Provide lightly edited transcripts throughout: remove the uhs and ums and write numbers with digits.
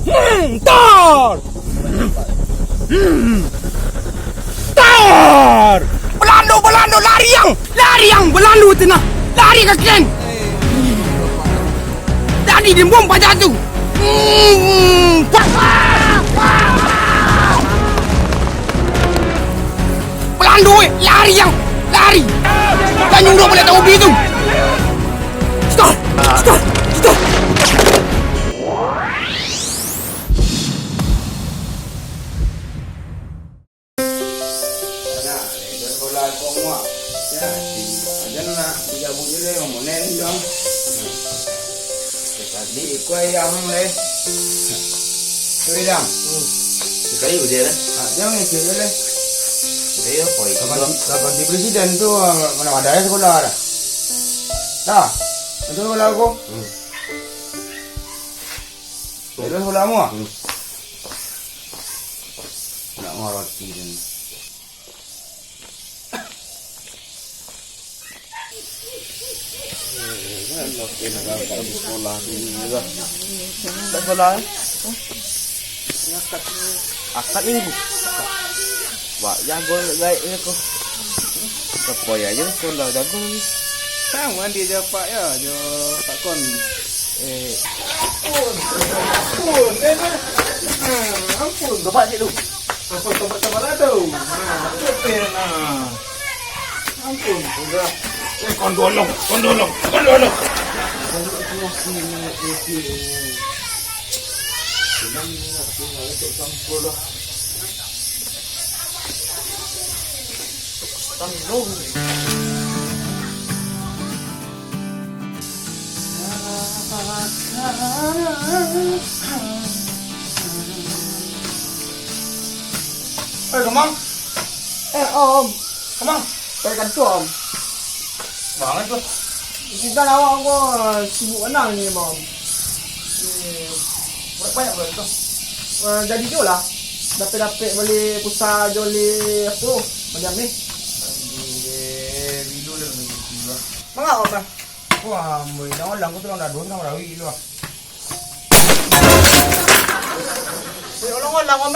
Tor! Tor! Belando, lari yang belando tu nak. Lari ke kalian. Tadi dia bom pada tu. Belando lari yang. Lari. Dan nyuruh boleh tahu begitu. Stop. Quay ông lên quay đâu cái gì vậy đấy jangan ituเลยdia koi kapan di presiden tu mana ada ya sekolah ada dah itu sekolah aku itu sekolahmu nak ngoroti dan sekolah juga sekolah akad ini bu wah jago baik ini kok kepoi aja sekolah jago ni sama dia dapat ya jo tak kon ampun dapat je lu ampun tempat ada betul ampun sudah Kondolong. Kemang Om, kemang dari kantor Om. banget tu Kita awak aku sibuk enang ni Om. banyak boleh tu Jadi je lah. Dapat beli pusat je beli apa macam ni. video dah ni Mengapa Om? wah mui dah orang aku tu dah dua orang rawi lu Ulang-ulang Om.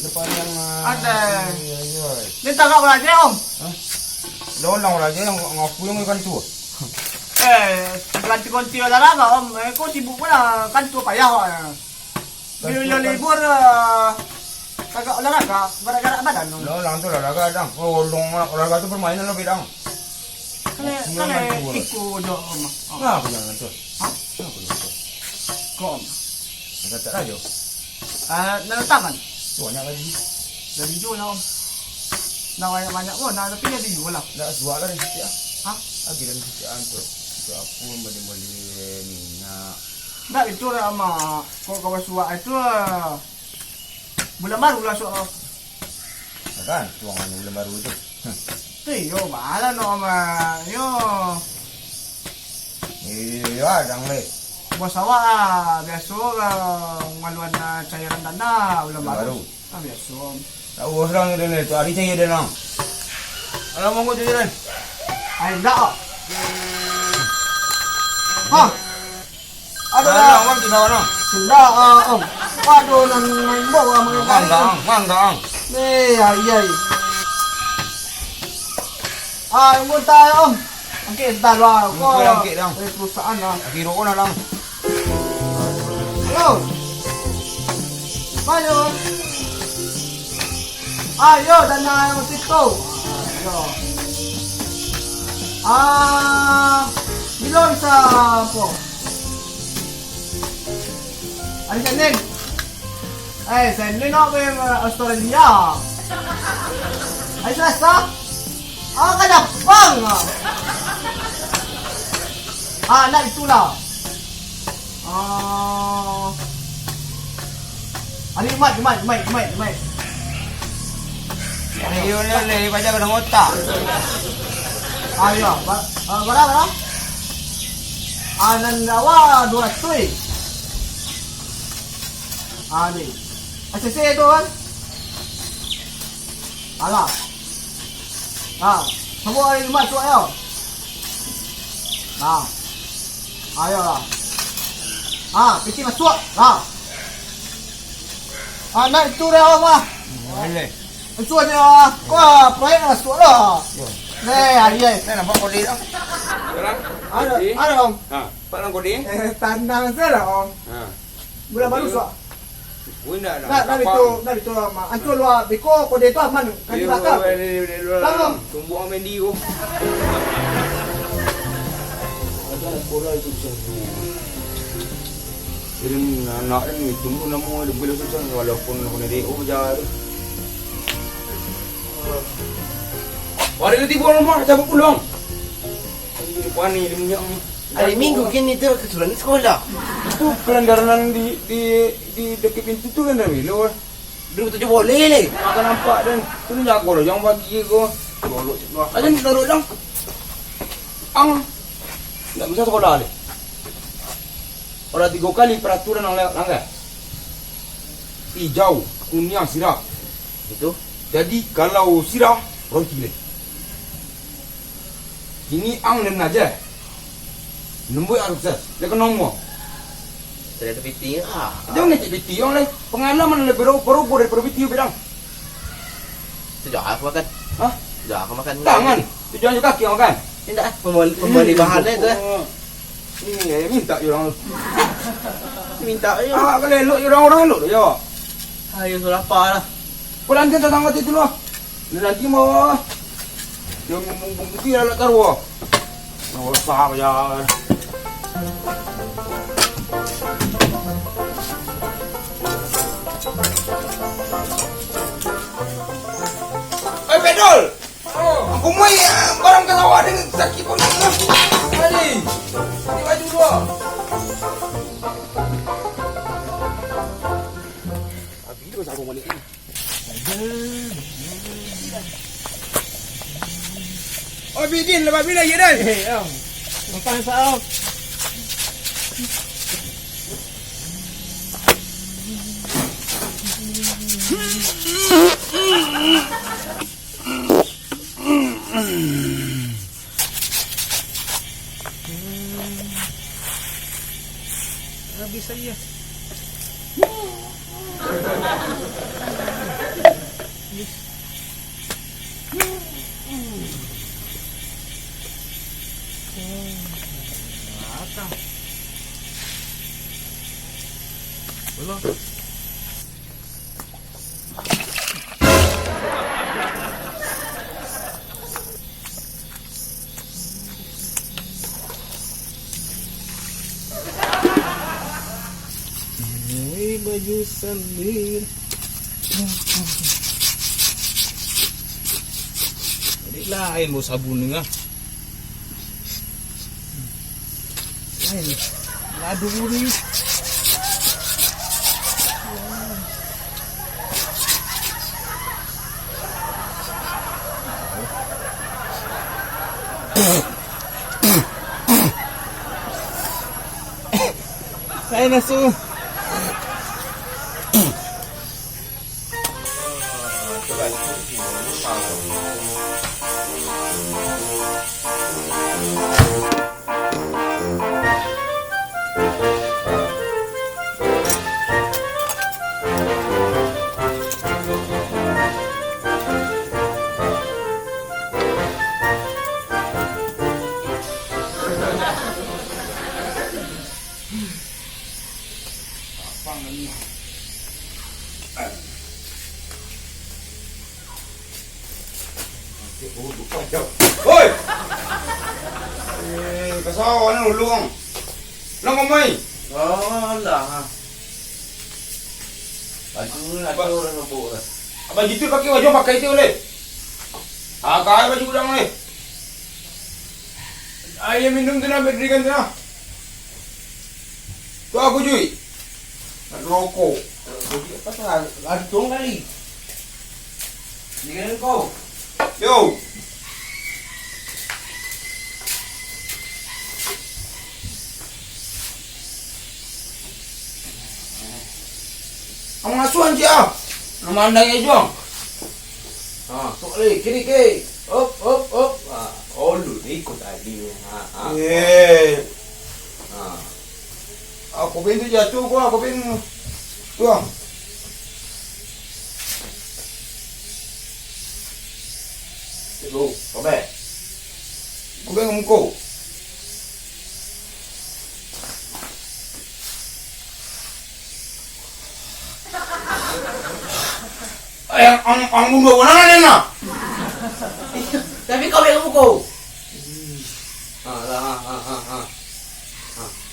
depan yang Ada. iya Ni tak kau belajar Om. lo orang raja yang ngaku yang kan tu Ganti-ganti olahraga Om. Kau sibuk pun lah kantor payah Om. Bila libur kagak olahraga, gerak-gerak badan Om. lo orang tu olahraga dang olahraga tu permainan lo bidang Kena ikut je Om. ngapa jangan tu Hah? ngapa jangan tu Kau Om. kata aja Nak tangan. banyak lagi Dari jauh lah Om. Nak banyak-banyak pun, tapi dia jauh lah. dah dua kali setiap Hah? lagi dan setiap tu apa beli minyak Tak, itu lah mak. Kau kawan suak itu bulan baru lah suak. kan tuangan bulan baru tu Yo, malah no mak. Yo, iya dang le bos awak lah. Biasa ngaluan cairan dana bulan baru. Biasa. tak orang ni tu hari saya dia nang alam monggo je dan Ay, dah. Ha? Ada ada dah. orang tu sana Sudah, Om. Waduh, nang main bawa mengenai. mang Nih, ay. Yang muntah Om. Angkit sebentar lah. Kau yang angkit dong. Dari perusahaan lah. kira ko na lang Halo. Ayo. Ayo dan yang situ. Ayo. Bilon sa po. Ano siya din? Sa din ako yung Australia. Ay, sa? Kalapang! Na, ito lang. Imay. Ayo le baca ka ng otak Ayo, bara. Nandawa, 200. Ani. Asisi itu kan? Alah. Semua ini masuk ayo. Ayo lah. Piti masuk. Anak itu dah mah. Boleh. Itu dia. Kau proyek nak masuk lah. Hari ni. Saya nampak kode dah. Ada om. Ha, pak nang kode. Tandang saya lah om. Ha. Bulan baru suak. Bunda dah. Dah itu mah. Antu luar biko kode itu aman. Kan belakang. Tangam. Tumbuh orang mendi ko. Ada korang itu satu. Irin anak ni tumbuh nama dia boleh susah walaupun kena DO jar. Wari lu tiba rumah cabut pulang. Ini puan ni dia minyak ni. Hari Minggu kini tu kesuruhan sekolah. Itu kelandaran di dekat pintu tu kan dah bilo. Dulu tu je boleh le. Akan nampak dan tu ni jaga lah jangan bagi ko. Golok sebelah. Aja ni dorok lang. Ang tak bisa sekolah ni. Orang 3 kali peraturan yang langgar. Hijau, kuning, sirah. Itu. Jadi kalau sirah, roti le. Ini ang dan aja. Nombor harus sah. Lepas nombor. Saya ada piti ah. Jangan nak cek biti yang lain. Pengalaman lebih baru daripada biti bedang. Sejak aku makan. Hah? Sejak aku makan. Tangan. Tu jangan juga kaki makan. Tidak. Pembeli bahan tu. Ini minta orang. Minta je. Ah, kalau elok orang elok tu jawab. Ayo sudah apa lah. Kau nanti datang ke situ lah. Nanti mau. Yang bukti lah taruh. Nak sah aja. Eh, Pedol! Aku main barang ke sawah dengan sakit pun. Mari! Ini baju dua. Habis tu aku balik ni. Oh, Bidin, lepas bila lagi dah? Makan sao. Habis saya. Baju sambil jadi lain bau sabun ni lah lain ladu ni saya nasuh Oi! Kasau ni ulung. Lang kamay. Oh lah. Baju orang nombor lah. Abang gitu pakai baju pakai itu boleh. Ah, kaya baju udang boleh. Ayah minum tu nak berdirikan tu nak. Tu aku cuy. Nak rokok. Apa tu? Ada tong kali. Dengan kau. Yo. Ang asuhan siya. Namandang niya juang. Tok le kiri ke. Op. Oh lu ni ikut tadi. Eh. Aku pintu jatuh gua, aku pintu. Tuang. Cikgu, Robert. Kau dengan muka. Ang bunuh mana ni nak? Tapi kau yang buku. Lah.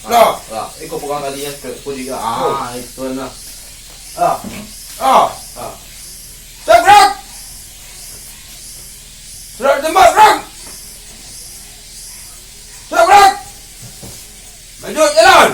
Lah. Lah, ikut pegang tadi ya, aku juga. Itu lah. Cek berat. Berat tembak berat. Cek berat. Maju jalan.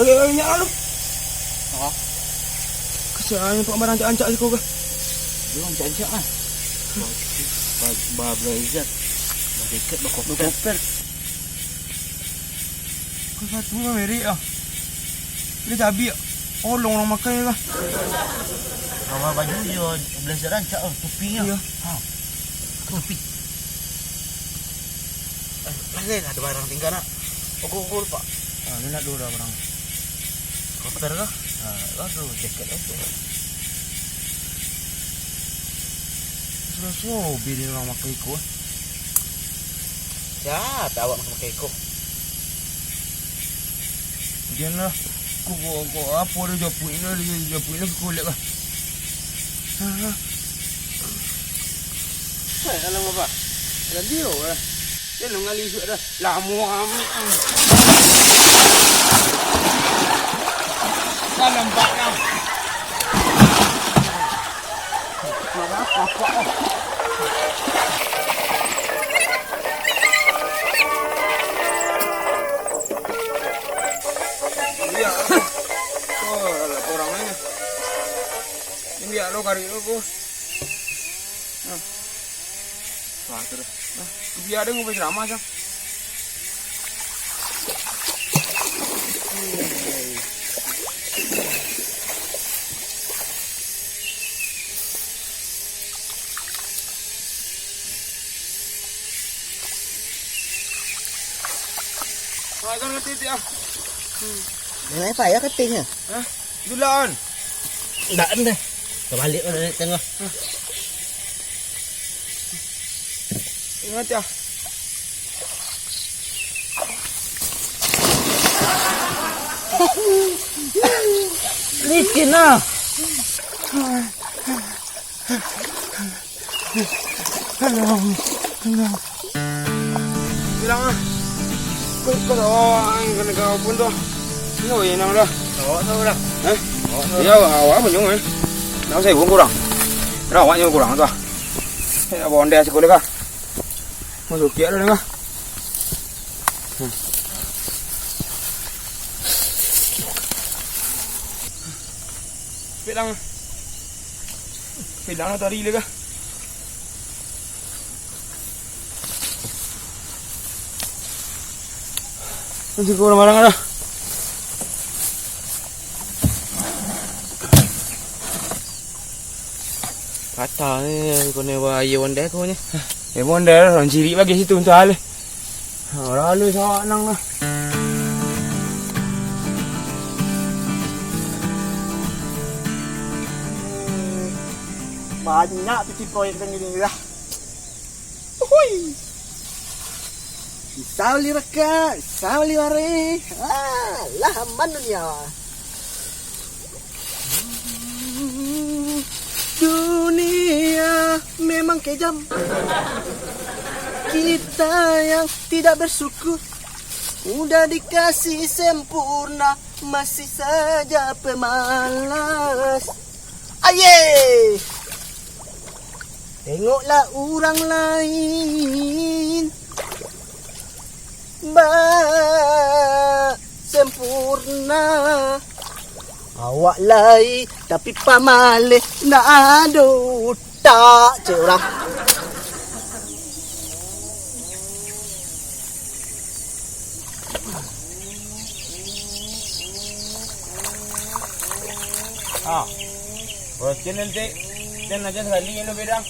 Ay, nya lu. Kesian untuk merancak-ancak si kau ke? Belum jancak kan. Bab blazer. Dekat bakop. Kau satu mah meri ah. Ini cabi ah. Olong orang makan lah. Sama baju dia blazer rancak topinya. Ya. Topi. Ada barang tinggal nak. Ukur Pak. Ini nak dua orang. Koper kah? Aduh, jaket itu. Sudah bini orang makan iko. Ya, tahu makan iko. Dian lah. Ku apa dia japu ini ku lihat lah. Saya alam apa? Ada dia lah. Dia ngali sudah lama amat. Dalam bakal. Iya. Oh, orang lainnya. Ini ya lo kari lo bos. Wah terus. Biar dia ngomong ceramah sang. Kan ngerti dia. Ini apa ya ketingnya? Dulaan. Enggak deh. Kebalik dari tengah. Ingat ya. Licin lah. Halo. Bilang ah. Kau tahu kena kau pun tu. Ini yang dah. Tahu dah. Ya, awak pun jom. Nak saya pun kurang. Rawat je kurang tu. Saya bonda sekolah kah. Masuk kia dah kah. Bilang tadi le kah. Nanti kau marang ada. Kata ni kau ni wahai wanda kau ni. Bonda orang ciri bagi situ untuk hal. Orang lu sawak nang lah. Banyak tu proyek dengan ini dah. Hui. Sauli raka, sauli ware. Lah manunya. Dunia memang kejam. Kita yang tidak bersyukur udah dikasih sempurna, masih saja pemalas. Aye, tengoklah orang lain sempurna. Awak lai tapi pamale nak ada tak cik orang. Rotin nanti dan aja sekali yang lebih dah.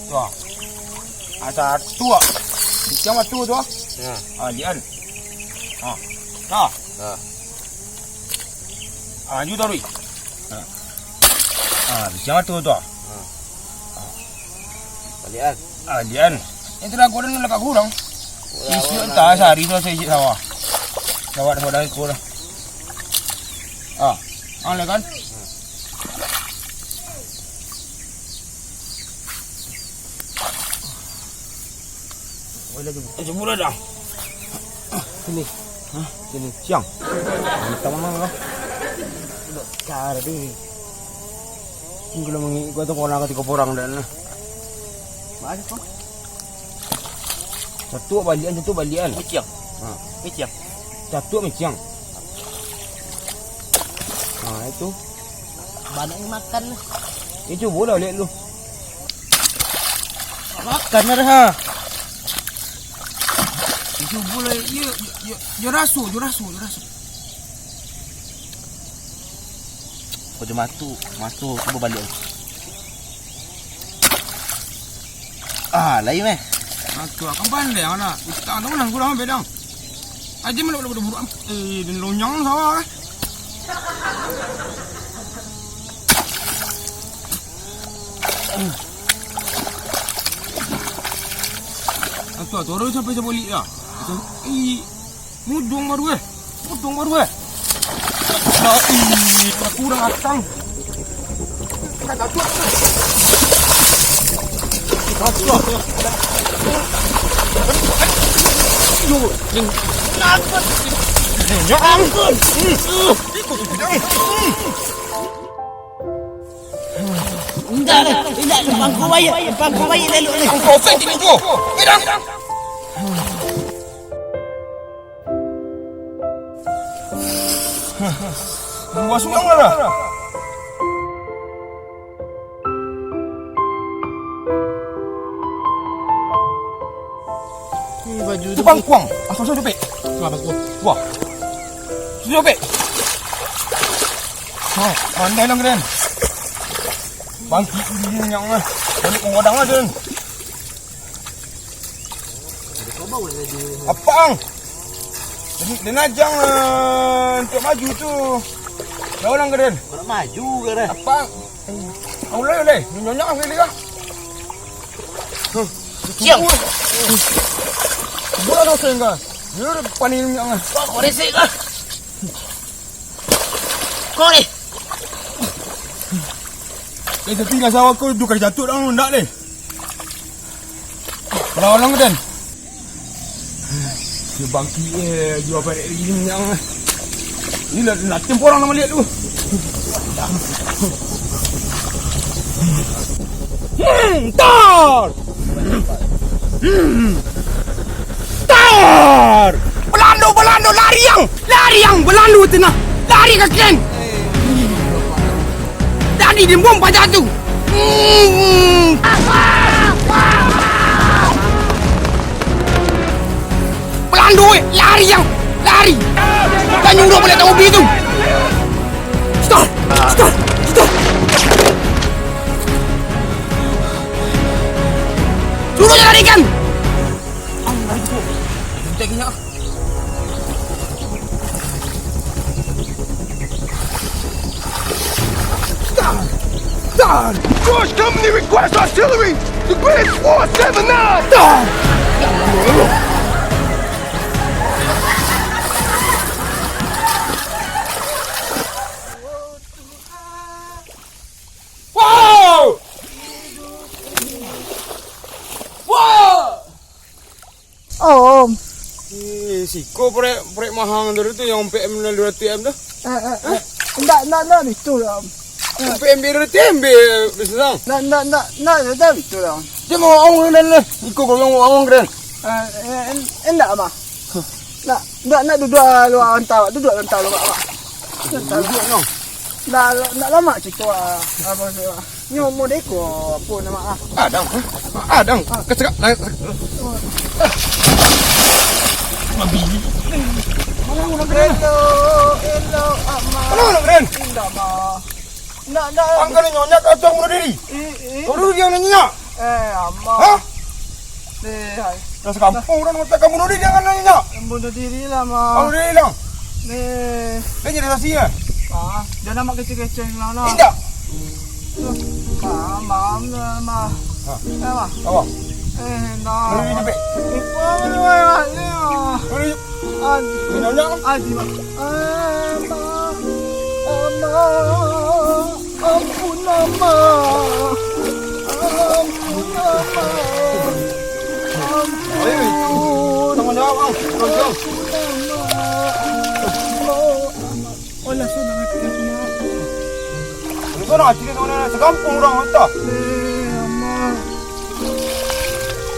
Tuh, ada tua, macam tu tuh. Lian. Nah. Aju tarui. Macam tu tuh. Lian. Lian. Itu dah kurang lekat kurang. Isi entah sehari tu saya isi sawah. Sawah dah kurang. Kan? Jemur dah. Sini. Sini. Siang. Kita mana lah? Cara deh. Kalau mengikut tu korang ketika orang dan. Mana kau? Satu balian. Miciang. Satu miciang. Itu. Banyak yang makan lah. Itu boleh lihat lu. Makan dah. Itu boleh, ya rasu. Kau je matu cuba balik. Lain meh. Tu akan pandai mana? Tak tahu nang kurang bedang. Aje mana boleh buruk. Dan lonyang sawah. Atau orang sampai sebalik dah. Mudung baru eh. Kurang atang. Tidak, pangku bayi lalu ni. Kau fake ni kau. Bedang. Buat sungang lah. Baju Tu bangkuang. Asal saya jepit. Wah. Saya jepit. Pandai lang keren. Bangkit ini yang balik mengodang aja. Apang? Jadi denajang untuk maju tu. Dah orang keren. Nak maju ke dah? Apang? Oleh. Nyonya sekali kah? Siang. Bola dah sehingga. Dia panin yang. Kau resik kah? Kau ni. Dia tinggal sawah kau dukar jatuh dah ndak leh. Kalau orang keren. Dia bangki jual balik ini yang. Ni lah nak tempoh orang nama lihat tu. Tar! Tar! Belando, lari yang Belando tengah. Lari ke Ken. Tadi dia bom pada tu. Belando lari. Dan nyuruh boleh tahu mobil tu. Stop. Suruh dia larikan. Teknya. Stop. God! George Company request artillery! The grid's 479! Wow! Wow! Oh, Om. Siko prek mahang dari tu yang PM 200M tu. Enggak itu lah. PM 200M besar. Enggak itu lah. Dia mau awang dan lah. Iko kalau mau awang dan. Enggak mah. Nak duduk luar antau, duduk antau luar mak. Duduk no. Nak lama cik tu apa tu. Ni mau deko apa nama ah. Adang. Kecak. Hello, ama. Mana keren? Enggak mah. Nak. Angkat nyonya kacang bunuh diri. Baru dia nanya. Ama. Hah? Hai. Dah sekampung orang kata kamu bunuh diri jangan nanya. Bunuh diri lah mah. Bunuh diri lang. Nih. Dia jadi saksinya. Jangan nak kecil-kecil lah nak. Tidak. Mama. Mah. Apa? Nah. Bunuh diri cepet. Ibu mana ni? Bunuh diri. Adi. Nyonya kan? Adi. Ama. Ampun ama. Tanggung jawab bang. Tanggung jawab. Wala sudah ngerti. Sana cik kau nak sekampung orang hantar. Ama.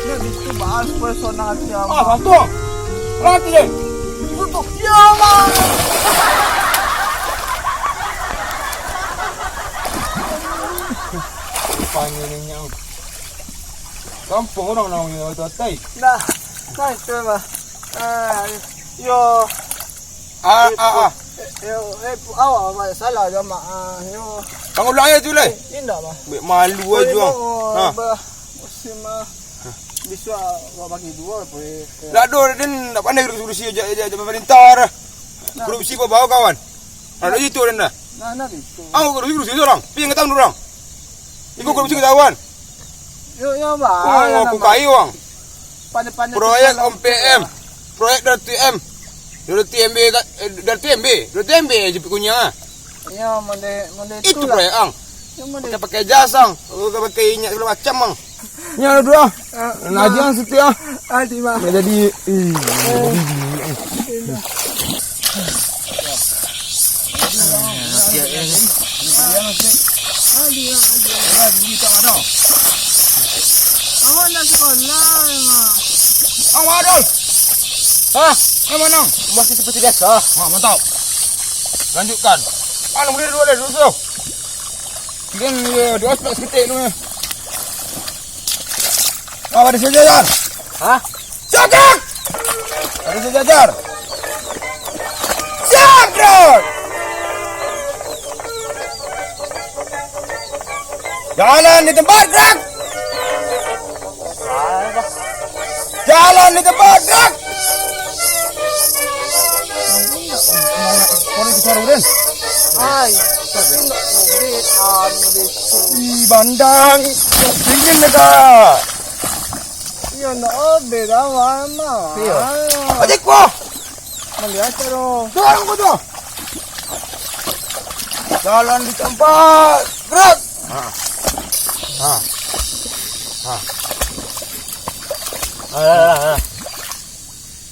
Nak itu bahas persona hati ama. Satu. Nanti je. Tutup. Ya ama. Panggil ni yang. Kampung orang nak yang tatai. Nah itu mah. Yo. Awak apa salah je mak. Yo. Tanggung ulang tu lah. Indah mah. Malu aja. Musim bisa bagi dua boleh. Dah ada dan tak pandai kursi aja pemerintah. Kursi apa bawa kawan? Ada itu dan dah. Nah itu. Kursi orang. Pi yang tahu orang. Ikut kursi kawan. Yo bah. Aku kai orang. Pandai-pandai. Proyek OMPM. Proyek dari TM. Dari TMB je punya. Ya monde Itu lah. proyek ang. Ya monde. Pakai jasang, pakai minyak segala macam ang. Ni ada dua. Najian setia. Adi mah. Jadi Awak nak sekolah mah. ang ada. Mana? Masih seperti biasa. Mantap. Lanjutkan. Mana boleh dua dulu. Dan dua aspek seketik tu. Ada sejajar. Cakap! Ada sejajar. Cakap! Jalan di tempat gerak. Jalan di tempat gerak. Kau ni kesaru dan? Ai. Tapi nak boleh Bandang. Ingin dekat. Ya nak beda mana. Adik ko. Melihat terus. Dorang ko tu. Jalan di tempat gerak.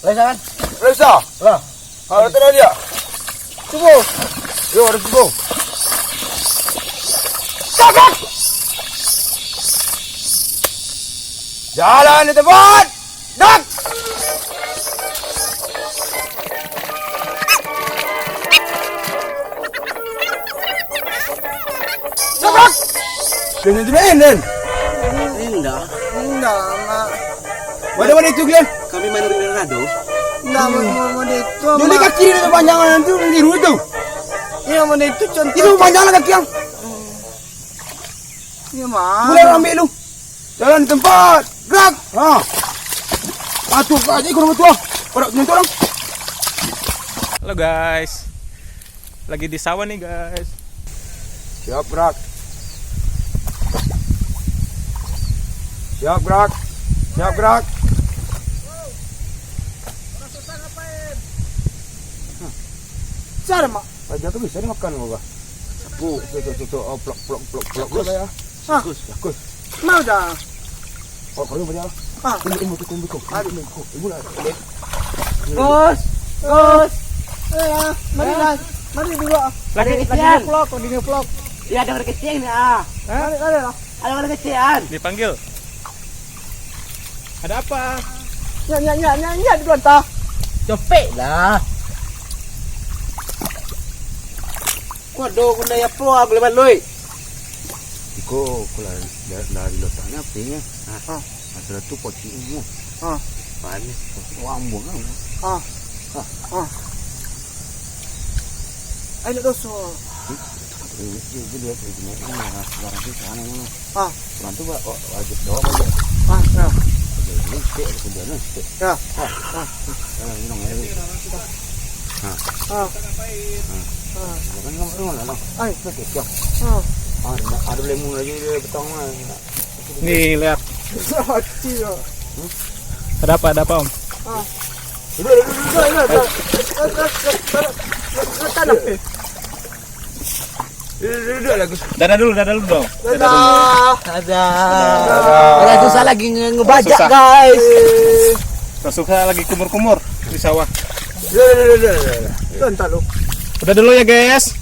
Lesa kan? Reza. Ada tadi dia. Tunggu. Yo, ada tu. Cakap. Jalan di tempat. Dak. Cakap. Kena dimainin. Indah. Enggak, mak. Mana itu Glenn? Kami main Ronaldo. Enggak mau itu. Jadi kaki ni panjangan itu biru itu. Iya mau itu contoh. Itu panjangan kaki yang. Iya mah. Boleh ambil lu. Jalan di tempat. Gerak. Atur aja ikut tua. Pada nyentuh orang. Halo guys, lagi di sawah nih guys. Siap gerak. Siap gerak. Siap gerak. Sana mak. Aja tuh bisa dimakan gua. Tuh, oh, plok. Kus ya. Ah. Kus. Mau dah. Oh, kau punya. Ah. Ibu. Ibu lah. Gus. Mari lah. Mari dulu. Lagi vlog. Ya ada orang kecil nih ah. Mari lah. Ada orang kecilan. Dipanggil. Ada apa? Nya di luar ta. Copek lah. Waduh, kuna ya pro boleh baloi. Iko dari lo sana punya. Ada tuh pocingmu. Panis. Wambung. Ayo doso. Ini dia begini. Barang di sana. Bantu Pak. Wajib doang aja. Ini sih kemudian sih. Ya. Ini dong air. Jangan ngomong lah. Ay. Oke. Ada lemon lagi di betong. Nih lihat. Kecil. Ada apa Om? Dadah dulu dong. Ada susah lagi ngebajak guys. Susah lagi kumur-kumur di sawah. Entar lu. Udah dulu ya guys.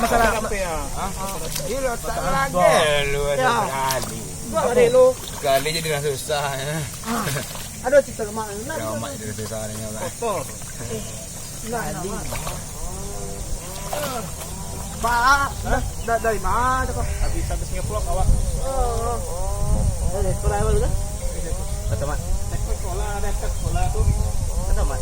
Masalah apa ya? Gila tak lagi lu sekali. Sekali jadi dah susah ya. Ada cerita kemana? Mak jadi susah ni lah. Pak, dari mana kok? Habis nge-vlog awak. Sekolah apa lu kan? Naik sekolah tuh. Kata mat.